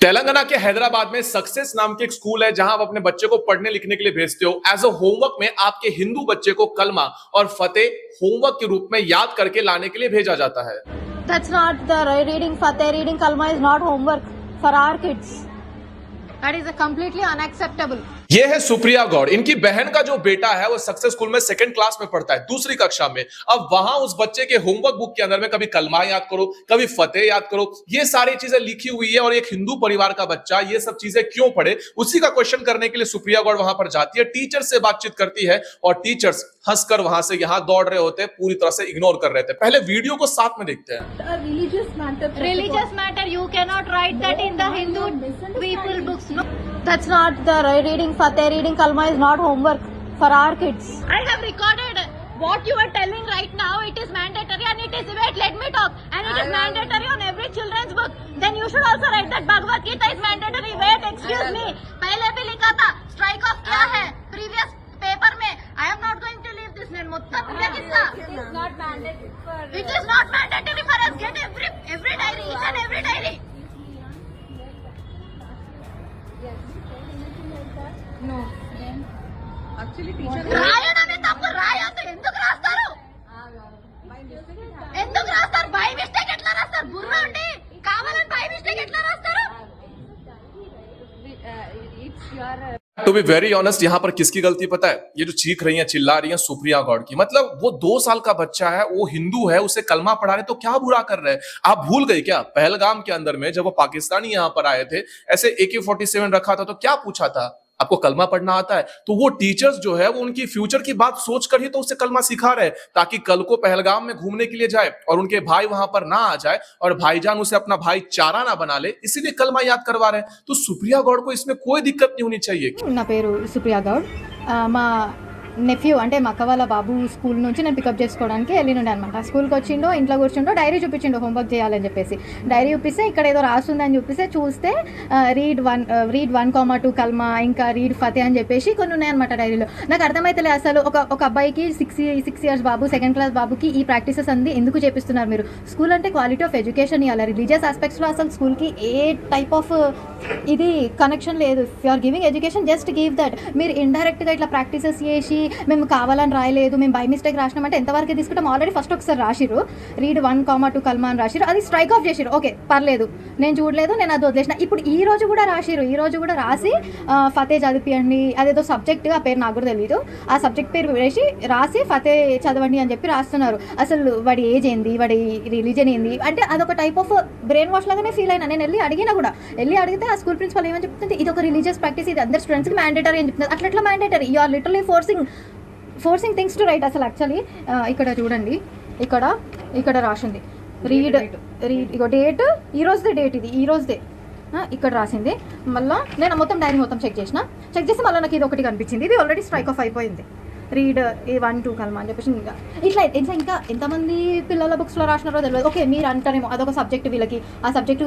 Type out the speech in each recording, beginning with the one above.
तेलंगाना के हैदराबाद में सक्सेस नाम की एक स्कूल है जहां आप अपने बच्चे को पढ़ने लिखने के लिए भेजते हो। एज अ होमवर्क में आपके हिंदू बच्चे को कलमा और फतेह होमवर्क के रूप में याद करके लाने के लिए भेजा जाता है। That's not the reading Fateh, reading Kalma is not homework for our kids. That is completely unacceptable. ये है सुप्रिया गौड़। इनकी बहन का जो बेटा है वो सक्सेस स्कूल में सेकंड क्लास में पढ़ता है, दूसरी कक्षा में। अब वहां उस बच्चे के होमवर्क बुक के अंदर में कभी कलमा याद करो, कभी फतेह याद करो, ये सारी चीजें लिखी हुई है। और एक हिंदू परिवार का बच्चा ये सब चीजें क्यों पढ़े, उसी का क्वेश्चन करने के लिए सुप्रिया गौड़ वहां पर जाती है, टीचर से बातचीत करती है और टीचर्स हंसकर वहां से यहां दौड़ रहे होते हैं, पूरी तरह से इग्नोर कर रहे थे। पहले वीडियो को साथ में देखते हैं। Religious matter, you cannot write that in the Hindu people books. No, that's not the reading Fateh, reading Kalma is not homework for our kids. I have recorded what you are telling right now. It is mandatory and it is, wait, let me talk. And it is mandatory on every children's book. Then you should also write that Bhagavad Gita is mandatory. Wait, excuse me. पहले भी लिखा था strike off क्या है previous paper में. I am not going to leave this name. मतलब ये किस्सा. It is not mandatory for. It is not mandatory for us. Get every diary, each and every diary. No. Actually, teacher. రాయడమే తప్పు, రాయొద్దు. ఎందుకు రాస్తారు? ఎందుకు రాస్తారు? బై మిస్టేక్ ఎట్లా రాస్తారు? బుర్ర ఉండి కావాలని బై మిస్టేక్ ఎట్లా రాస్తారు? It's your. To be very honest, यहाँ पर किसकी गलती पता है? ये जो चीख रही हैं, चिल्ला रही हैं, सुप्रिया गौड़ की। मतलब वो 2 साल का बच्चा है, वो हिंदू है, उसे कलमा पढ़ा रहे तो क्या बुरा कर रहे हैं? आप भूल गए क्या पहलगाम के अंदर में जब वो पाकिस्तानी यहाँ पर आए थे, ऐसे AK-47 रखा था तो क्या पूछा था, आपको कलमा पढ़ना आता है? तो वो टीचर्स जो है वो उनकी फ्यूचर की बात सोच कर ही तो उससे कलमा सिखा रहे हैं, ताकि कल को पहलगाम में घूमने के लिए जाए और उनके भाई वहां पर ना आ जाए और भाईजान उसे अपना भाईचारा ना बना ले, इसीलिए कलमा याद करवा रहे हैं। तो सुप्रिया गौड़ को इसमें कोई दिक्कत नहीं होनी चाहिए। నా పేరు సుప్రియా గౌడ్. మా నెఫ్యూ అంటే మా అక్క వాళ్ళ బాబు స్కూల్ నుంచి నేను పికప్ చేసుకోవడానికి వెళ్ళినుండే అనమాట. స్కూల్కి వచ్చిండో, ఇంట్లో కూర్చుండో, డైరీ చూపించిండో హోంవర్క్ చేయాలని చెప్పేసి. డైరీ చూపిస్తే ఇక్కడ ఏదో రాస్తుందని చూపిస్తే చూస్తే రీడ్ 1,2 కల్మా, ఇంకా రీడ్ ఫతే అని చెప్పేసి కొన్ని ఉన్నాయన్నమాట డైరీలో. నాకు అర్థమైతలే అసలు ఒక అబ్బాయికి 6 ఇయర్స్ బాబు, సెకండ్ క్లాస్ బాబుకి ఈ ప్రాక్టీసెస్ అంది ఎందుకు చేపిస్తున్నారు మీరు? స్కూల్ అంటే క్వాలిటీ ఆఫ్ ఎడ్యుకేషన్ ఇవ్వాలి. రిలీజియస్ ఆస్పెక్ట్స్లో అసలు స్కూల్కి ఏ టైప్ ఆఫ్ ఇది కనెక్షన్ లేదు. If you are giving education just give that. మీరు ఇండైరెక్ట్గా ఇట్లా ప్రాక్టీసెస్ చేసి మేము కావాలని రాయలేదు, మేము బై మిస్టేక్ రాసినామంటే ఎంతవరకు తీసుకుంటాం? ఆల్రెడీ ఫస్ట్ ఒకసారి రాసిరు, రీడ్ 1,2 కల్మా అని రాసిరు, అది స్ట్రైక్ ఆఫ్ చేసిరు. ఓకే, పర్లేదు, నేను చూడలేదు, నేను అది వదిలేసిన. ఇప్పుడు ఈ రోజు కూడా రాసిరు, ఈ రోజు కూడా రాసి ఫతే చదివించండి, అదేదో సబ్జెక్ట్, ఆ పేరు నాకు కూడా తెలియదు, ఆ సబ్జెక్ట్ పేరు వేసి రాసి ఫతే చదవండి అని చెప్పి రాస్తున్నారు. అసలు వాడి ఏజ్ ఏంది, వాడి రిలీజన్ ఏంది అంటే అదొక టైప్ ఆఫ్ బ్రెయిన్ వాష్ లాగానే ఫీల్ అయినా. నేను అడిగినా కూడా, అడిగితే ఆ స్కూల్ ప్రిన్సిపల్ ఏమని చెప్తుంది, ఇది ఒక రిలీజియస్ ప్రాక్టీస్, ఇది అందరు స్టూడెంట్స్కి మ్యాండేటరీ అని చెప్తున్నారు. అట్లా mandatory? You are literally forcing things to write. అసలు యాక్చువల్లీ ఇక్కడ చూడండి, ఇక్కడ రాసింది రీడ్ ఇగో డేట్, ఈ రోజుదే డేట్, ఇది ఈ రోజుదే ఇక్కడ రాసింది. మళ్ళీ నేను మొత్తం డైరీ మొత్తం చెక్ చేసి మళ్ళీ నాకు ఇది ఒకటి కనిపించింది, ఇది ఆల్రెడీ స్ట్రైక్ ఆఫ్ అయిపోయింది. రీడ్ 1,2 కల్మా అని చెప్పేసి ఇంకా ఎంతమంది పిల్లల బుక్స్లో రాసినారో తెలియదు. ఓకే, మీరు అంటారేమో అదొక సబ్జెక్ట్, వీళ్ళకి ఆ సబ్జెక్ట్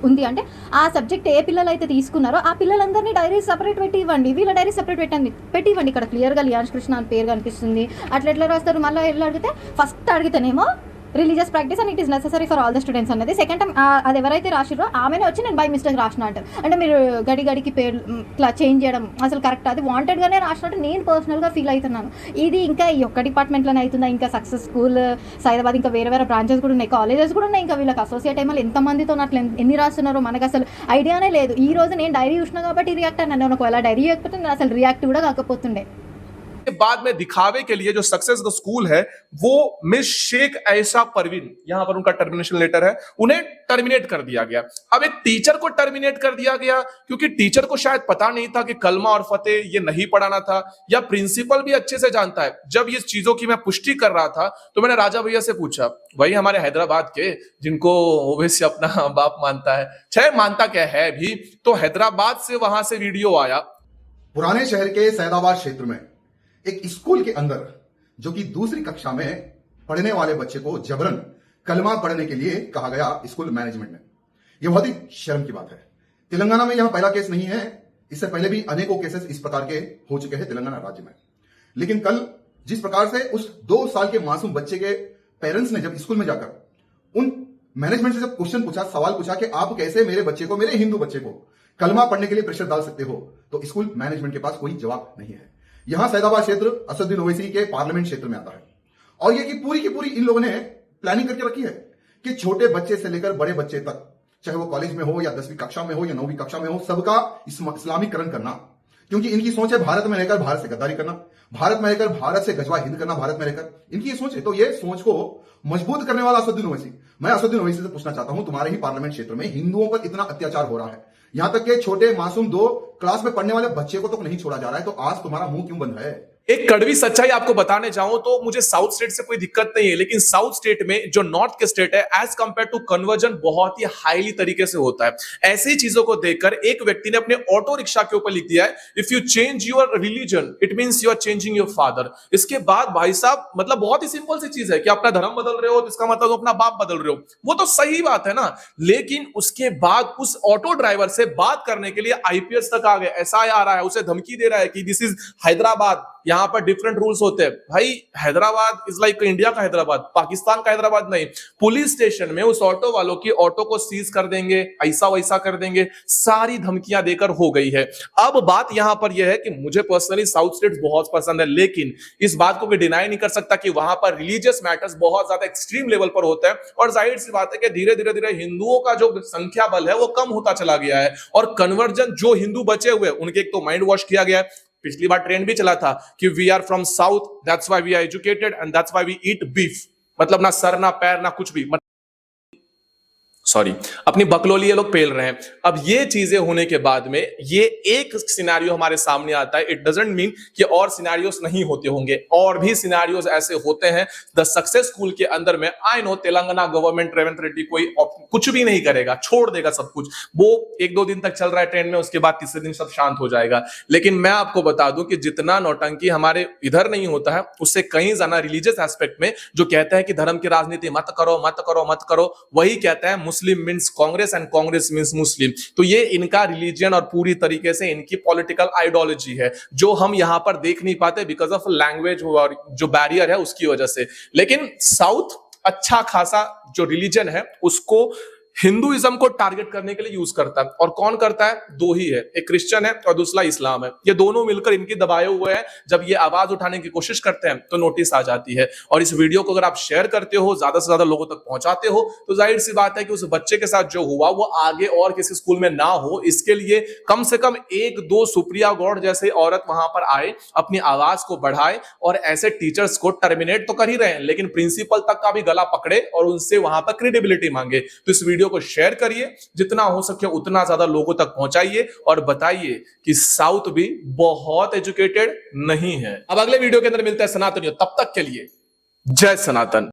ఉంది అంటే ఆ సబ్జెక్ట్ ఏ పిల్లలు అయితే తీసుకున్నారో ఆ పిల్లలందరినీ డైరీ సపరేట్ పెట్టి ఇవ్వండి, వీళ్ళ డైరీ సపరేట్ పెట్టి ఇవ్వండి. ఇక్కడ క్లియర్గా లియాన్స్ కృష్ణ అని పేరు కనిపిస్తుంది. అట్లా ఎట్లా రాస్తారు? మళ్ళీ ఎట్లా అడిగితే, ఫస్ట్ అడిగితేనేమో religious practice and it is necessary for all the students అన్నది. సెకండ్ టైం అది ఎవరైతే రాసిరో ఆమెనే వచ్చి నేను బై మిస్టేక్ రాసిన అంటారు. అంటే మీరు గడికి పేరు ఇట్లా చేంజ్ చేయడం అసలు కరెక్ట్? అది వాంటెడ్గానే రాసినట్టు నేను పర్సనల్గా ఫీల్ అవుతున్నాను. ఇది ఇంకా ఈ ఒక్క డిపార్ట్మెంట్లోనే అవుతుందా? ఇంకా సక్సెస్ స్కూల్ సైదాబాద్ ఇంకా వేరే బ్రాంచెస్ కూడా ఉన్నాయి, కాలేజెస్ కూడా ఉన్నాయి. ఇంకా వీళ్ళకి అసోసియేట్ అయ్యి ఎంతమందితో అట్లా ఎన్ని రాస్తున్నారో మనకు అసలు ఐడియానే లేదు. ఈ రోజు నేను డైరీ చూసినా కాబట్టి రియాక్ట్ అన్నాను. నేను ఒకవేళ డైరీ చేయకపోతే నేను असल रिएक्ट కూడా కాకపోతుండే. बाद में दिखावे के लिए जो सक्सेस द स्कूल है वो मिस शेख ऐसा परवीन, यहां पर उनका टर्मिनेशन लेटर है, उन्हें टर्मिनेट कर दिया गया। अब एक टीचर को टर्मिनेट कर दिया गया क्योंकि टीचर को शायद पता नहीं था कि कलमा और फतेह ये नहीं पढ़ाना था, या प्रिंसिपल भी अच्छे से जानता है। जब ये चीजों की मैं पुष्टि कर रहा था तो मैंने राजा भैया से पूछा, वही हमारे हैदराबाद के जिनको ओवैसी अपना बाप मानता है, चाहे मानता क्या है भी, तो हैदराबाद से वहां से वीडियो आया। पुराने शहर के सैदाबाद क्षेत्र में एक स्कूल के अंदर जो कि दूसरी कक्षा में पढ़ने वाले बच्चे को जबरन कलमा पढ़ने के लिए कहा गया स्कूल मैनेजमेंट ने। यह बहुत ही शर्म की बात है। तेलंगाना में यह पहला केस नहीं है, इससे पहले भी अनेकों केसेस इस प्रकार के हो चुके हैं तेलंगाना राज्य में। लेकिन कल जिस प्रकार से उस 2 साल के मासूम बच्चे के पेरेंट्स ने जब स्कूल में जाकर उन मैनेजमेंट से जब क्वेश्चन पूछा, सवाल पूछा कि आप कैसे मेरे बच्चे को, मेरे हिंदू बच्चे को कलमा पढ़ने के लिए प्रेशर डाल सकते हो, तो स्कूल मैनेजमेंट के पास कोई जवाब नहीं है। यहां सैदाबाद क्षेत्र असदुद्दीन ओवैसी के पार्लियामेंट क्षेत्र में आता है और ये की पूरी इन लोगों ने प्लानिंग करके रखी है कि छोटे बच्चे से लेकर बड़े बच्चे तक, चाहे वो कॉलेज में हो या 10वीं कक्षा में हो या 9वीं कक्षा में हो, सबका इस्लामीकरण करना। क्योंकि इनकी सोच है भारत में रहकर भारत से गद्दारी करना, भारत में रहकर भारत से गजवा हिंद करना, भारत में रहकर इनकी ये सोच है। तो ये सोच को मजबूत करने वाला असदुद्दीन ओवैसी, मैं असदुद्दीन ओवैसी से पूछना चाहता हूं, तुम्हारे ही पार्लियामेंट क्षेत्र में हिंदुओं पर इतना अत्याचार हो रहा है, यहां तक के छोटे मासूम 2 क्लास में पढ़ने वाले बच्चे को तो नहीं छोड़ा जा रहा है, तो आज तुम्हारा मुंह क्यों बंद है? एक कड़वी सच्चाई आपको बताने जाऊं तो मुझे साउथ स्टेट से कोई दिक्कत नहीं है, लेकिन साउथ स्टेट में जो नॉर्थ के स्टेट है, एज कंपेयर टू कन्वर्जन बहुत ही हाईली तरीके से होता है। ऐसी चीजों को देखकर एक व्यक्ति ने अपने ऑटो रिक्शा के ऊपर लिख दिया है, if you change your religion it means you are changing your father. इसके बाद भाई साहब, मतलब बहुत ही सिंपल सी चीज है कि अपना धर्म बदल रहे हो तो इसका मतलब अपना बाप बदल रहे हो, वो तो सही बात है ना। लेकिन उसके बाद उस ऑटो ड्राइवर से बात करने के लिए आईपीएस तक आ गए, एसआई आ रहा है, उसे धमकी दे रहा है कि दिस इज हैदराबाद, यहां पर डिफरेंट रूल्स होते हैं। भाई हैदराबाद इज लाइक इंडिया का हैदराबाद, पाकिस्तान का हैदराबाद नहीं। पुलिस स्टेशन में उस ऑटो वालों की ऑटो को सीज कर देंगे, ऐसा वैसा कर देंगे, सारी धमकियां देकर हो गई है। अब बात यहां पर यह है कि मुझे पर्सनली साउथ स्टेट्स बहुत पसंद है, लेकिन इस बात को भी डिनाई नहीं कर सकता कि वहां पर रिलीजियस मैटर्स बहुत ज्यादा एक्सट्रीम लेवल पर होता है। और जाहिर सी बात है कि धीरे धीरे हिंदुओं का जो संख्या बल है वो कम होता चला गया है, और कन्वर्जन जो हिंदू बचे हुए उनके एक तो माइंड वॉश किया गया है। पिछली बार ट्रेंड भी चला था कि we are from south, that's why we are educated and that's why we eat beef, मतलब ना सर ना पैर ना कुछ भी, सॉरी, अपनी बकलोली ये लोग पेल रहे हैं। अब ये चीजें होने के बाद में ये एक सिनेरियो हमारे सामने आता है, इट डजंट मीन कि और सिनेरियोस नहीं होते होंगे, और भी सिनेरियोस ऐसे होते हैं। द सक्सेस स्कूल के अंदर में I know Telangana government, Revanth Reddy कोई कुछ भी नहीं करेगा, छोड़ देगा सब कुछ, वो 1-2 दिन तक चल रहा है ट्रेंड में, उसके बाद तीसरे दिन सब शांत हो जाएगा। लेकिन मैं आपको बता दूं कि जितना नौटंकी हमारे इधर नहीं होता है, उससे कहीं ज्यादा रिलीजियस एस्पेक्ट में जो कहता है कि धर्म की राजनीति मत करो मत करो मत करो, वही कहता है Muslim means Congress and Congress means Muslim. तो ये इनका रिलीजन और पूरी तरीके से इनकी पॉलिटिकल आइडियोलॉजी है, जो हम यहां पर देख नहीं पाते बिकॉज ऑफ लैंग्वेज और जो बैरियर है उसकी वजह से। लेकिन साउथ अच्छा खासा जो रिलीजन है उसको हिंदुइज्म को टारगेट करने के लिए यूज करता है। और कौन करता है? 2 ही है, एक क्रिश्चियन है और दूसरा इस्लाम है। ये दोनों मिलकर इनकी दबाए हुए हैं। जब ये आवाज उठाने की कोशिश करते हैं तो नोटिस आ जाती है। और इस वीडियो को अगर आप शेयर करते हो, ज्यादा से ज्यादा लोगों तक पहुंचाते हो, तो जाहिर सी बात है कि उस बच्चे के साथ जो हुआ वो आगे और किसी स्कूल में ना हो। इसके लिए कम से कम 1-2 सुप्रिया गौड़ जैसे औरत वहां पर आए, अपनी आवाज को बढ़ाए और ऐसे टीचर्स को टर्मिनेट तो कर ही रहे हैं, लेकिन प्रिंसिपल तक का भी गला पकड़े और उनसे वहां पर क्रेडिबिलिटी मांगे। तो इस वीडियो को शेयर करिए, जितना हो सके उतना ज्यादा लोगों तक पहुंचाइए और बताइए कि साउथ भी बहुत एजुकेटेड नहीं है। अब अगले वीडियो के अंदर मिलते हैं सनातनियों, तब तक के लिए जय सनातन।